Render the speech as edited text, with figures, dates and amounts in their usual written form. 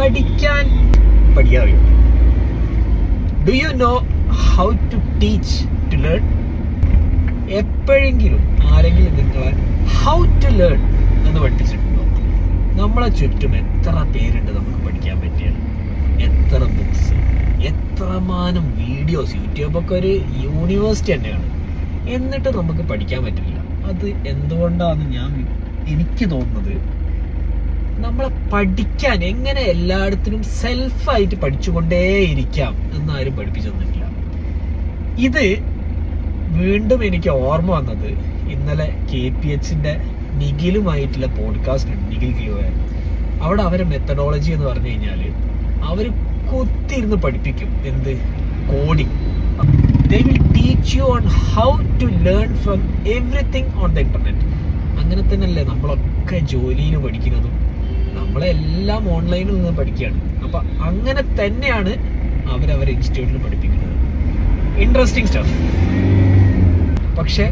പഠിക്കാൻ അറിയോ? Do you know how to teach to learn? എപ്പോഴെങ്കിലും ആരെങ്കിലും നിങ്ങളെ ഹൗ ടു ലേൺ എന്ന് പഠിപ്പിച്ചിട്ടുണ്ടോ? നമ്മളെ ചുറ്റും എത്ര പേരുണ്ട് നമുക്ക് പഠിക്കാൻ പറ്റിയ, എത്ര ബുക്സ്, എത്രമാനം വീഡിയോസ്. യൂട്യൂബൊക്കെ ഒരു യൂണിവേഴ്സിറ്റി തന്നെയാണ്. എന്നിട്ട് നമുക്ക് പഠിക്കാൻ പറ്റില്ല. അത് എന്തുകൊണ്ടാണെന്ന് എനിക്ക് തോന്നുന്നത്, നമ്മളെ പഠിക്കാൻ എങ്ങനെ എല്ലായിടത്തിനും സെൽഫായിട്ട് പഠിച്ചുകൊണ്ടേയിരിക്കാം എന്നാരും പഠിപ്പിച്ചു തന്നിട്ടില്ല. ഇത് വീണ്ടും എനിക്ക് ഓർമ്മ വന്നത് ഇന്നലെ KPHന്റെ നിഖിലുമായിട്ടുള്ള പോഡ്കാസ്റ്റ് ഉണ്ട്, നിഖിൽ കിലോയ. അവിടെ അവരെ മെത്തഡോളജി എന്ന് പറഞ്ഞു കഴിഞ്ഞാൽ അവർ കുത്തിയിരുന്ന് പഠിപ്പിക്കും. എന്ത്? Coding. They will teach you on how to learn from everything on the internet. അങ്ങനെ തന്നെയല്ലേ നമ്മളൊക്കെ ജോലിയിൽ പഠിക്കുന്നതും, നമ്മളെല്ലാം ഓൺലൈനിൽ നിന്ന് പഠിക്കുകയാണ്. അപ്പൊ അങ്ങനെ തന്നെയാണ് അവരവരെ ഇൻസ്റ്റിറ്റ്യൂട്ടിൽ പഠിപ്പിക്കുന്നത്. Interesting stuff. പക്ഷെ